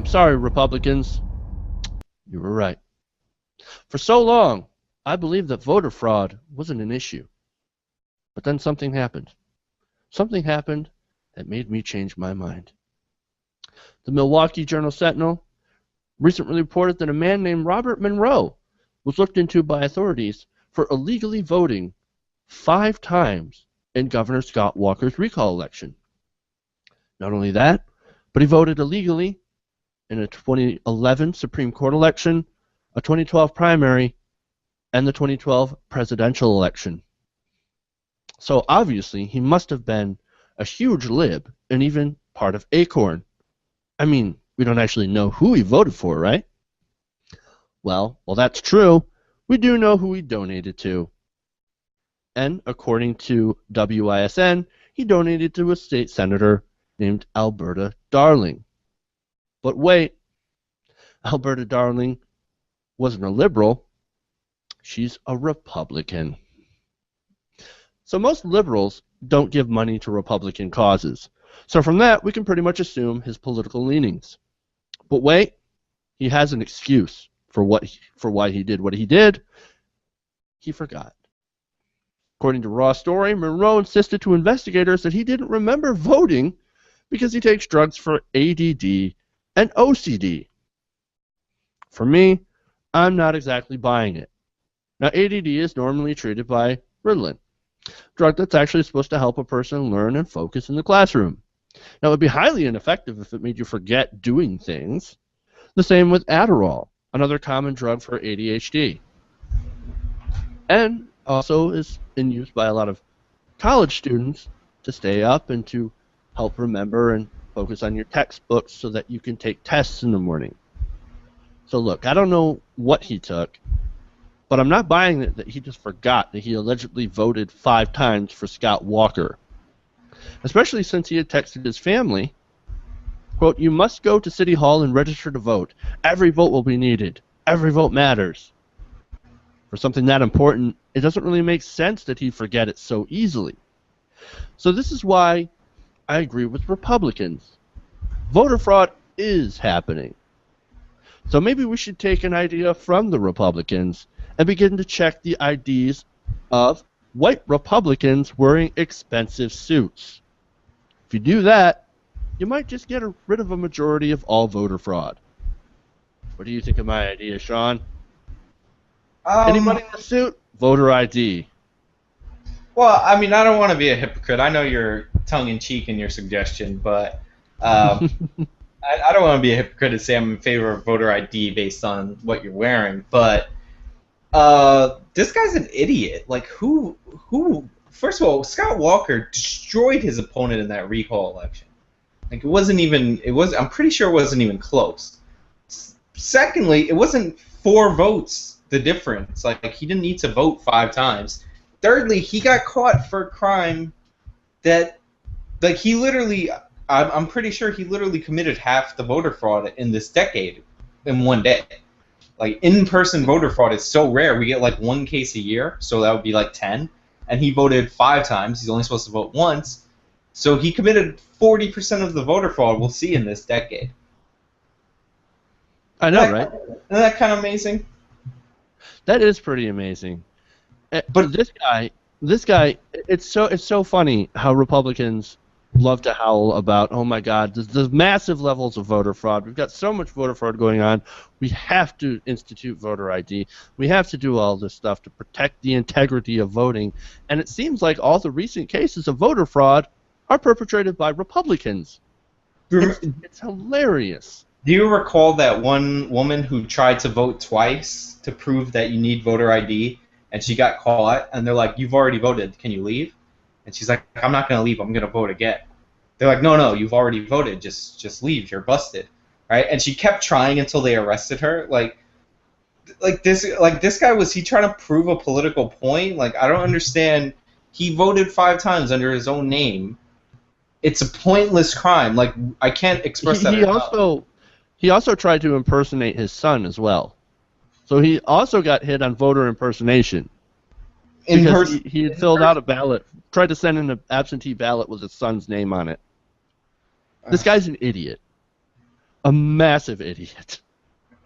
I'm sorry, Republicans. You were right. For so long, I believed that voter fraud wasn't an issue. But then something happened. Something happened that made me change my mind. The Milwaukee Journal-Sentinel recently reported that a man named Robert Monroe was looked into by authorities for illegally voting 5 times in Governor Scott Walker's recall election. Not only that, but he voted illegally in a 2011 Supreme Court election, a 2012 primary, and the 2012 presidential election. So obviously, he must have been a huge lib and even part of Acorn. I mean, we don't actually know who he voted for, right? Well, that's true. We do know who he donated to. And according to WISN, he donated to a state senator named Alberta Darling. But wait, Alberta Darling wasn't a liberal. She's a Republican. So most liberals don't give money to Republican causes. So from that, we can pretty much assume his political leanings. But wait, he has an excuse for why he did what he did. He forgot. According to Raw Story, Monroe insisted to investigators that he didn't remember voting because he takes drugs for ADD and OCD. For me, I'm not exactly buying it. Now, ADD is normally treated by Ritalin, a drug that's actually supposed to help a person learn and focus in the classroom. Now, it would be highly ineffective if it made you forget doing things. The same with Adderall, another common drug for ADHD. And also is in use by a lot of college students to stay up and to help remember and focus on your textbooks so that you can take tests in the morning. So look, I don't know what he took, but I'm not buying it that he just forgot that he allegedly voted 5 times for Scott Walker. Especially since he had texted his family, quote, "You must go to City Hall and register to vote. Every vote will be needed. Every vote matters." For something that important, it doesn't really make sense that he'd forget it so easily. So this is why I agree with Republicans. Voter fraud is happening. So maybe we should take an idea from the Republicans and begin to check the IDs of white Republicans wearing expensive suits. If you do that, you might just get rid of a majority of all voter fraud. What do you think of my idea, Sean? Anybody in a suit? Voter ID. Well, I mean, I don't want to be a hypocrite. I know you're tongue-in-cheek in your suggestion, but I don't want to be a hypocrite and say I'm in favor of voter ID based on what you're wearing. But this guy's an idiot. Like, who? First of all, Scott Walker destroyed his opponent in that recall election. Like, I'm pretty sure it wasn't even close. Secondly, it wasn't 4 votes. The difference, like, he didn't need to vote 5 times. Thirdly, he got caught for a crime that, like, I'm pretty sure he literally committed half the voter fraud in this decade in one day. Like, in-person voter fraud is so rare. We get like 1 case a year, so that would be like 10. And he voted 5 times. He's only supposed to vote once. So he committed 40% of the voter fraud we'll see in this decade. I know, right? Isn't that kind of amazing? That is pretty amazing. But this guy, it's so funny how Republicans love to howl about, oh my God, there's massive levels of voter fraud. We've got so much voter fraud going on. We have to institute voter ID. We have to do all this stuff to protect the integrity of voting. And it seems like all the recent cases of voter fraud are perpetrated by Republicans. It's hilarious. Do you recall that one woman who tried to vote twice to prove that you need voter ID, and she got caught, and they're like, "You've already voted, can you leave?" And she's like, "I'm not going to leave, I'm going to vote again." They're like, "No, you've already voted, just leave, you're busted." Right? And she kept trying until they arrested her. Like this guy, was he trying to prove a political point? Like, I don't understand. He voted 5 times under his own name. It's a pointless crime. Like, I can't express that enough. He also tried to impersonate his son as well. So he also got hit on voter impersonation. Because he had filled out a ballot, tried to send in an absentee ballot with his son's name on it. This guy's an idiot. a massive idiot.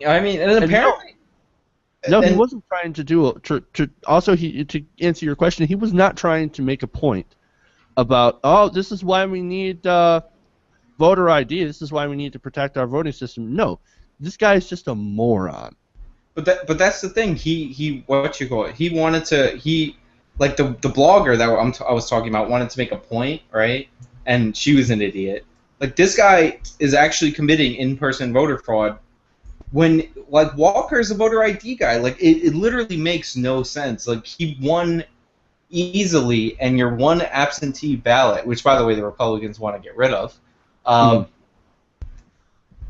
I mean, and apparently. No, he wasn't trying to do also to answer your question, he was not trying to make a point about, oh, this is why we need voter ID, this is why we need to protect our voting system. No, this guy is just a moron. But that's the thing. He what you call it? He wanted to like the blogger that I was talking about wanted to make a point, right? And she was an idiot. Like, this guy is actually committing in-person voter fraud. When, like, Walker's a voter ID guy, like, it literally makes no sense. Like, he won easily, and your one absentee ballot, which, by the way, the Republicans want to get rid of, not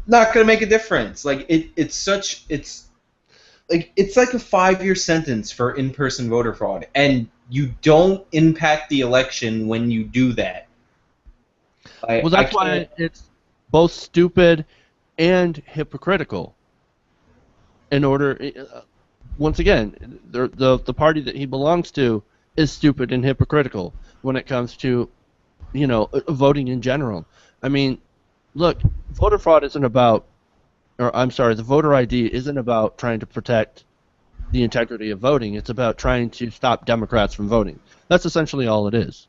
going to make a difference. Like, it's like a 5-year sentence for in-person voter fraud, and you don't impact the election when you do that. Well, that's why it's both stupid and hypocritical. In order, once again, the party that he belongs to is stupid and hypocritical when it comes to, voting in general. I mean, look, voter fraud isn't about, or I'm sorry, the voter ID isn't about trying to protect the integrity of voting. It's about trying to stop Democrats from voting. That's essentially all it is.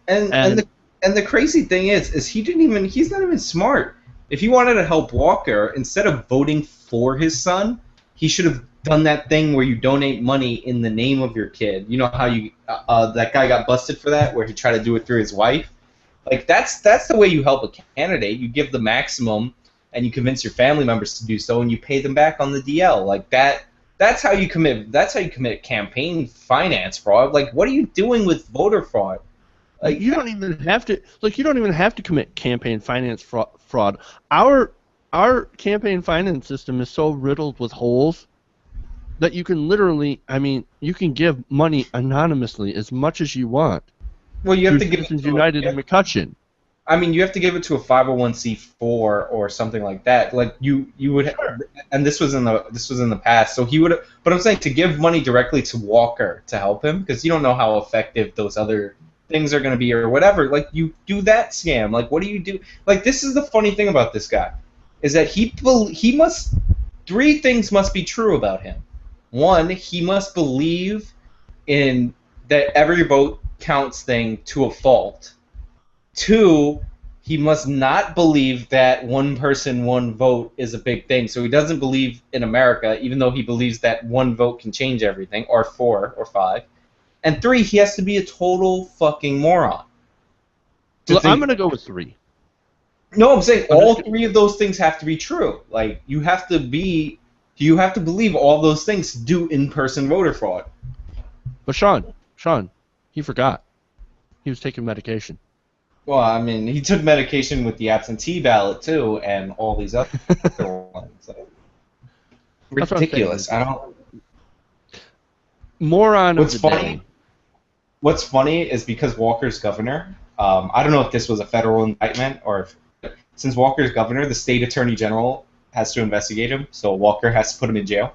And the crazy thing is he's not even smart. If he wanted to help Walker, instead of voting for his son, he should have done that thing where you donate money in the name of your kid. You know how that guy got busted for that, where he tried to do it through his wife? Like, that's the way you help a candidate. You give the maximum, and you convince your family members to do so, and you pay them back on the DL. Like, that's how you commit campaign finance fraud. Like, what are you doing with voter fraud? Like, you don't even have to commit campaign finance fraud. Our campaign finance system is so riddled with holes that you can literally, you can give money anonymously as much as you want. Well, you have to give it to United and McCutcheon. I mean, you have to give it to a 501c4 or something like that. Like, you would, and this was in the past. So he would, but I'm saying to give money directly to Walker to help him, because you don't know how effective those other things are going to be or whatever. Like, you do that scam. Like, what do you do? Like, this is the funny thing about this guy, is that three things must be true about him. One, he must believe in that every vote counts thing to a fault. Two, he must not believe that one person, one vote is a big thing. So he doesn't believe in America, even though he believes that one vote can change everything, or 4 or 5. And 3, he has to be a total fucking moron. I'm going to go with 3. No, I'm saying all 3 of those things have to be true. Like, you have to believe all those things to do in-person voter fraud. But Sean, he forgot. He was taking medication. Well, I mean, he took medication with the absentee ballot too, and all these other ones. So. Ridiculous. I don't. Moron. What's funny is because Walker's governor. I don't know if this was a federal indictment or since Walker's governor, the state attorney general has to investigate him, so Walker has to put him in jail.